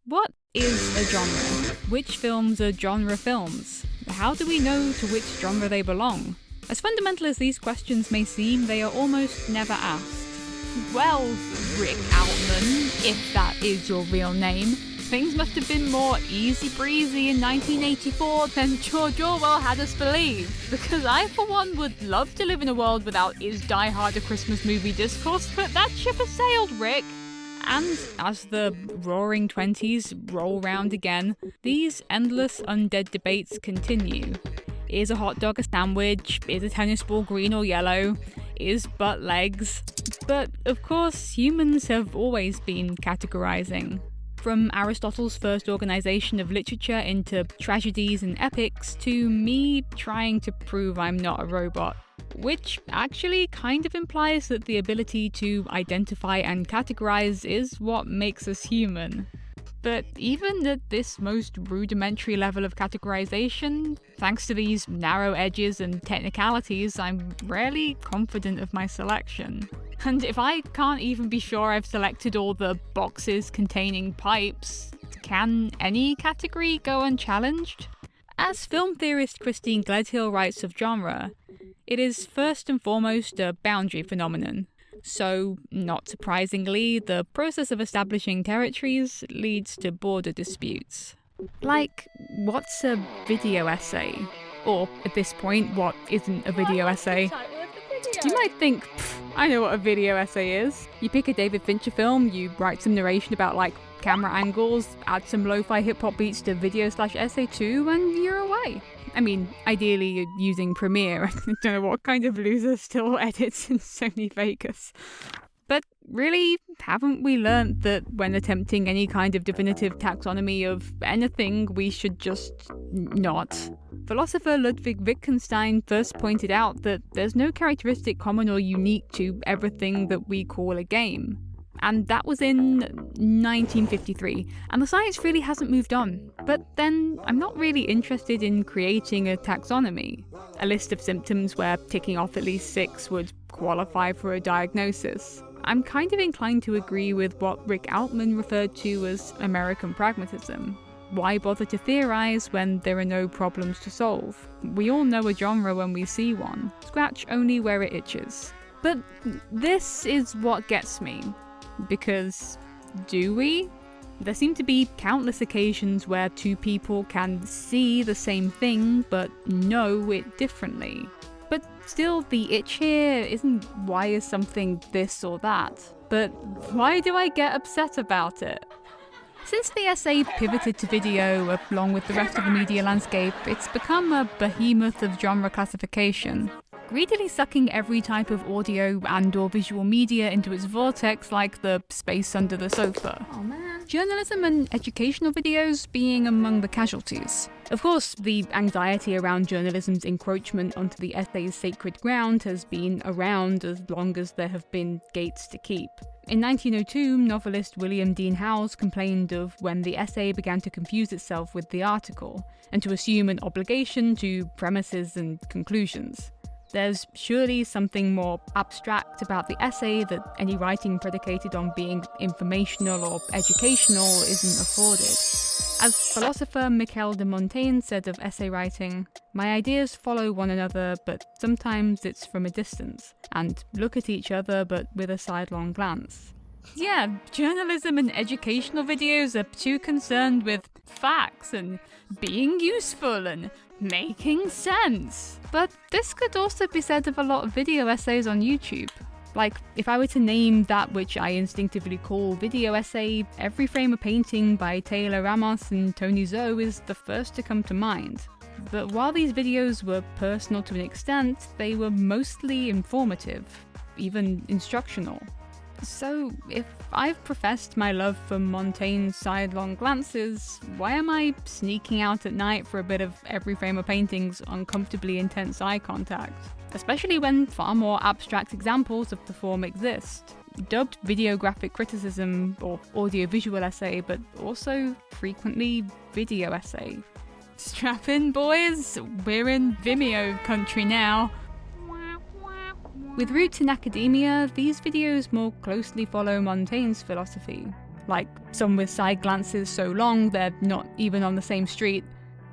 What is a genre? Which films are genre films? How do we know to which genre they belong? As fundamental as these questions may seem, they are almost never asked. Well, Rick Altman, if that is your real name, things must have been more easy breezy in 1984 than George Orwell had us believe. Because I, for one, would love to live in a world without "Is Die Hard a Christmas movie" discourse, but that ship has sailed, Rick. And as the roaring 20s roll round again, these endless undead debates continue. Is a hot dog a sandwich? Is a tennis ball green or yellow? Is butt legs? But of course, humans have always been categorizing. From Aristotle's first organization of literature into tragedies and epics, to me trying to prove I'm not a robot. Which actually kind of implies that the ability to identify and categorize is what makes us human. But even at this most rudimentary level of categorization, thanks to these narrow edges and technicalities, I'm rarely confident of my selection. And if I can't even be sure I've selected all the boxes containing pipes, can any category go unchallenged? As film theorist Christine Gledhill writes of genre, it is first and foremost a boundary phenomenon. So, not surprisingly, the process of establishing territories leads to border disputes. Like, what's a video essay? Or, at this point, what isn't a video essay? You might think, I know what a video essay is. You pick a David Fincher film, you write some narration about, camera angles, add some lo-fi hip-hop beats to video/essay 2, and you're away. I mean, ideally you're using Premiere. I don't know what kind of loser still edits in Sony Vegas. But really, haven't we learnt that when attempting any kind of definitive taxonomy of anything, we should just not? Philosopher Ludwig Wittgenstein first pointed out that there's no characteristic common or unique to everything that we call a game. And that was in 1953, and the science really hasn't moved on. But then, I'm not really interested in creating a taxonomy, a list of symptoms where ticking off at least 6 would qualify for a diagnosis. I'm kind of inclined to agree with what Rick Altman referred to as American pragmatism. Why bother to theorize when there are no problems to solve? We all know a genre when we see one, scratch only where it itches. But this is what gets me. Because, do we? There seem to be countless occasions where two people can see the same thing but know it differently. But still, the itch here isn't why is something this or that, but why do I get upset about it? Since the essay pivoted to video along with the rest of the media landscape, it's become a behemoth of genre classification, greedily sucking every type of audio and or visual media into its vortex like the space under the sofa. Oh man. Journalism and educational videos being among the casualties. Of course, the anxiety around journalism's encroachment onto the essay's sacred ground has been around as long as there have been gates to keep. In 1902, novelist William Dean Howells complained of when the essay began to confuse itself with the article, and to assume an obligation to premises and conclusions. There's surely something more abstract about the essay that any writing predicated on being informational or educational isn't afforded. As philosopher Michel de Montaigne said of essay writing, "My ideas follow one another, but sometimes it's from a distance, and look at each other but with a sidelong glance." Yeah, journalism and educational videos are too concerned with facts and being useful and making sense. But this could also be said of a lot of video essays on YouTube. Like, if I were to name that which I instinctively call video essay, Every Frame a Painting by Taylor Ramos and Tony Zhou is the first to come to mind. But while these videos were personal to an extent, they were mostly informative, even instructional. So, if I've professed my love for Montaigne's sidelong glances, why am I sneaking out at night for a bit of Every Frame a Painting's uncomfortably intense eye contact? Especially when far more abstract examples of the form exist. Dubbed videographic criticism or audiovisual essay, but also frequently video essay. Strap in, boys, we're in Vimeo country now. With roots in academia, these videos more closely follow Montaigne's philosophy. like some with side glances so long they're not even on the same street.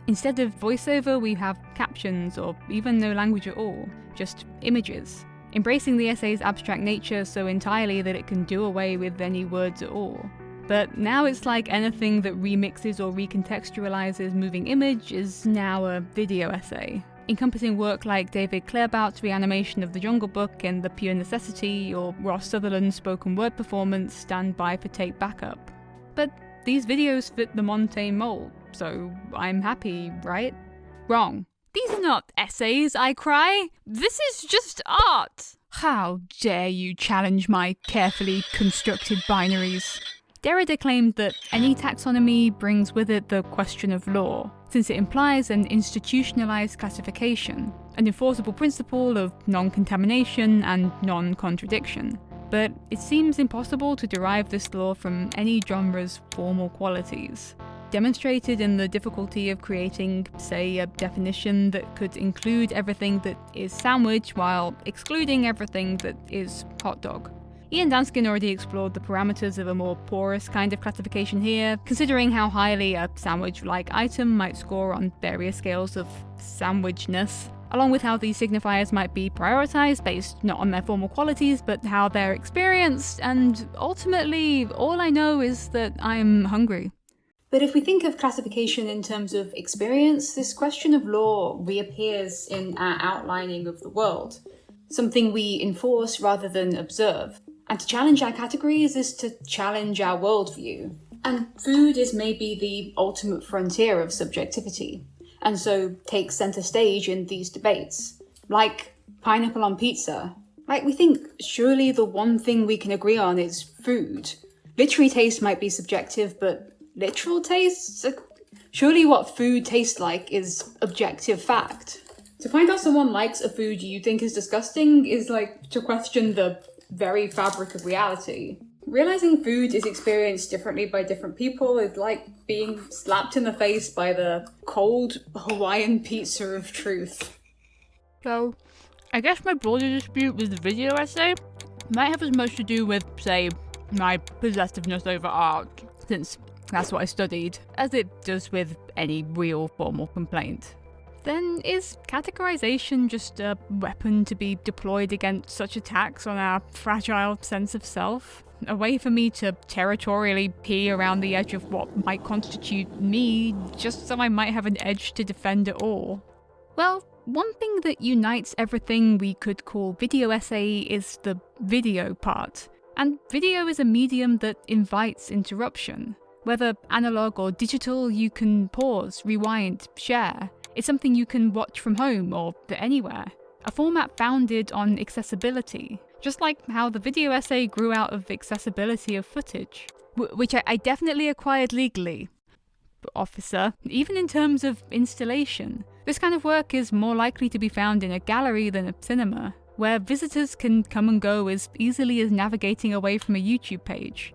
Instead of voiceover, we have captions or even no language at all, just images, embracing the essay's abstract nature so entirely that it can do away with any words at all. But now it's like anything that remixes or recontextualizes moving image is now a video essay, encompassing work like David Claerbout's reanimation of The Jungle Book and The Pure Necessity, or Ross Sutherland's spoken word performance Stand By for Tape Backup. But these videos fit the Montaigne mold, so I'm happy, right? Wrong. These are not essays, I cry. This is just art. How dare you challenge my carefully constructed binaries? Derrida claimed that any taxonomy brings with it the question of law, since it implies an institutionalized classification, an enforceable principle of non-contamination and non-contradiction. But it seems impossible to derive this law from any genre's formal qualities, demonstrated in the difficulty of creating, say, a definition that could include everything that is sandwich while excluding everything that is hot dog. Ian Danskin already explored the parameters of a more porous kind of classification here, considering how highly a sandwich-like item might score on various scales of sandwichness, along with how these signifiers might be prioritized based not on their formal qualities, but how they're experienced, and ultimately, all I know is that I'm hungry. But if we think of classification in terms of experience, this question of law reappears in our outlining of the world, something we enforce rather than observe. And to challenge our categories is to challenge our worldview. And food is maybe the ultimate frontier of subjectivity, and so takes centre stage in these debates. Like pineapple on pizza. Like, we think surely the one thing we can agree on is food. Literary taste might be subjective, but literal taste? Surely what food tastes like is objective fact. To find out someone likes a food you think is disgusting is like to question the very fabric of reality. Realizing food is experienced differently by different people is like being slapped in the face by the cold Hawaiian pizza of truth. So, I guess my broader dispute with the video essay might have as much to do with, say, my possessiveness over art, since that's what I studied, as it does with any real formal complaint. Then is categorization just a weapon to be deployed against such attacks on our fragile sense of self? A way for me to territorially pee around the edge of what might constitute me, just so I might have an edge to defend it all? Well, one thing that unites everything we could call video essay is the video part. And video is a medium that invites interruption. Whether analog or digital, you can pause, rewind, share. It's something you can watch from home or anywhere. A format founded on accessibility, just like how the video essay grew out of accessibility of footage, which I definitely acquired legally. But officer, even in terms of installation, this kind of work is more likely to be found in a gallery than a cinema, where visitors can come and go as easily as navigating away from a YouTube page.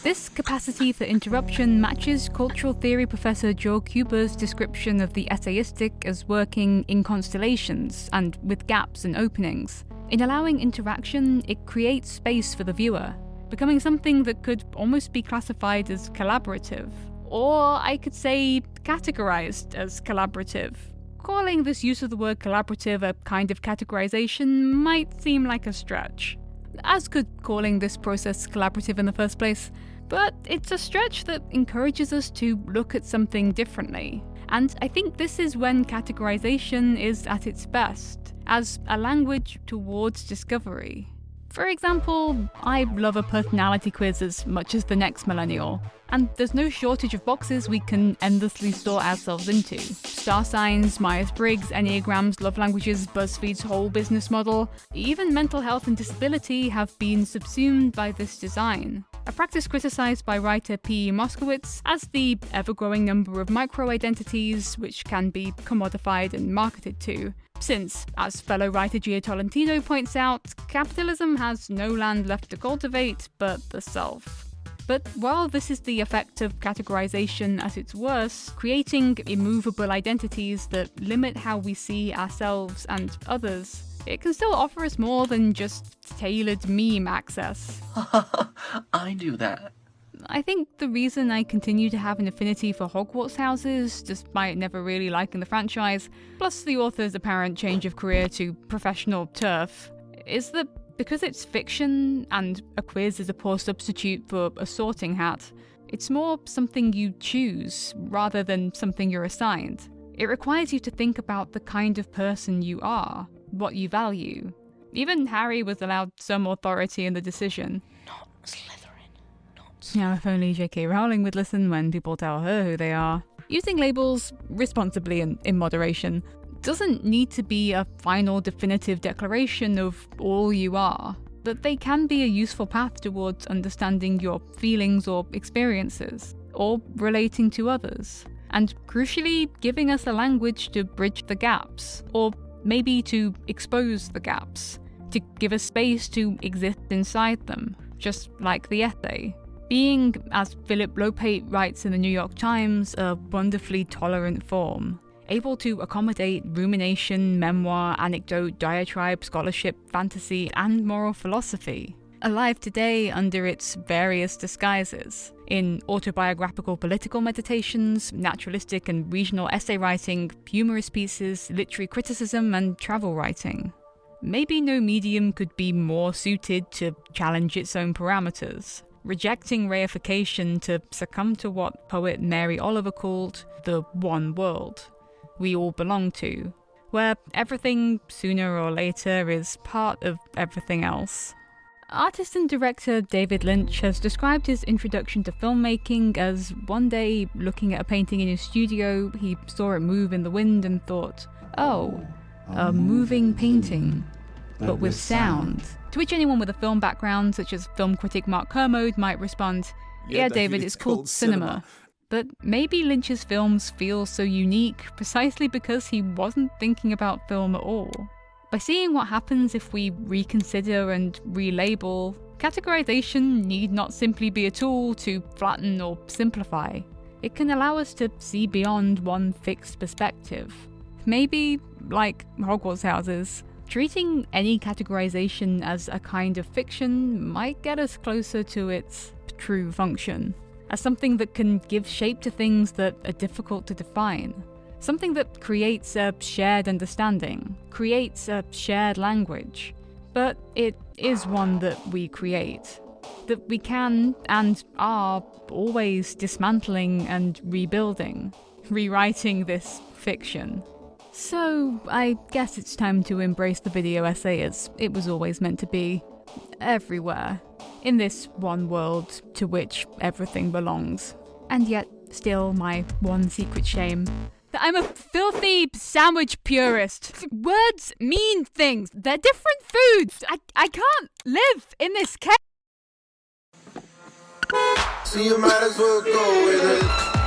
This capacity for interruption matches cultural theory professor Joe Kuber's description of the essayistic as working in constellations and with gaps and openings. In allowing interaction, it creates space for the viewer, becoming something that could almost be classified as collaborative. Or I could say categorized as collaborative. Calling this use of the word collaborative a kind of categorization might seem like a stretch, as could calling this process collaborative in the first place. But it's a stretch that encourages us to look at something differently. And I think this is when categorization is at its best, as a language towards discovery. For example, I love a personality quiz as much as the next millennial, and there's no shortage of boxes we can endlessly sort ourselves into. Star signs, Myers-Briggs, Enneagrams, love languages, BuzzFeed's whole business model, even mental health and disability have been subsumed by this design. A practice criticized by writer P. E. Moskowitz as the ever-growing number of micro-identities which can be commodified and marketed to. Since, as fellow writer Gia Tolentino points out, capitalism has no land left to cultivate but the self. But while this is the effect of categorization at its worst, creating immovable identities that limit how we see ourselves and others, it can still offer us more than just tailored meme access. I do that. I think the reason I continue to have an affinity for Hogwarts houses, despite never really liking the franchise, plus the author's apparent change of career to professional turf, is that because it's fiction and a quiz is a poor substitute for a sorting hat, it's more something you choose rather than something you're assigned. It requires you to think about the kind of person you are, what you value. Even Harry was allowed some authority in the decision. Not Slytherin. Not Now, if only J.K. Rowling would listen when people tell her who they are. Using labels responsibly and in moderation doesn't need to be a final definitive declaration of all you are, but they can be a useful path towards understanding your feelings or experiences, or relating to others, and crucially giving us a language to bridge the gaps, or maybe to expose the gaps, to give us space to exist inside them, just like the essay. Being, as Philip Lopate writes in the New York Times, a wonderfully tolerant form, able to accommodate rumination, memoir, anecdote, diatribe, scholarship, fantasy, and moral philosophy. Alive today under its various disguises, in autobiographical political meditations, naturalistic and regional essay writing, humorous pieces, literary criticism, and travel writing. Maybe no medium could be more suited to challenge its own parameters, rejecting reification to succumb to what poet Mary Oliver called the one world we all belong to, where everything, sooner or later, is part of everything else. Artist and director David Lynch has described his introduction to filmmaking as one day, looking at a painting in his studio, he saw it move in the wind and thought, oh, a moving painting, but with sound. To which anyone with a film background, such as film critic Mark Kermode, might respond, yeah, David, it's called cinema. But maybe Lynch's films feel so unique precisely because he wasn't thinking about film at all. By seeing what happens if we reconsider and relabel, categorization need not simply be a tool to flatten or simplify. It can allow us to see beyond one fixed perspective. Maybe, like Hogwarts houses, treating any categorization as a kind of fiction might get us closer to its true function, as something that can give shape to things that are difficult to define. Something that creates a shared understanding, creates a shared language. But it is one that we create. That we can and are always dismantling and rebuilding, rewriting this fiction. So I guess it's time to embrace the video essay as it was always meant to be. Everywhere. In this one world to which everything belongs. And yet, still my one secret shame. That I'm a filthy sandwich purist. Words mean things. They're different foods. I can't live in this cave. So you might as well go with it.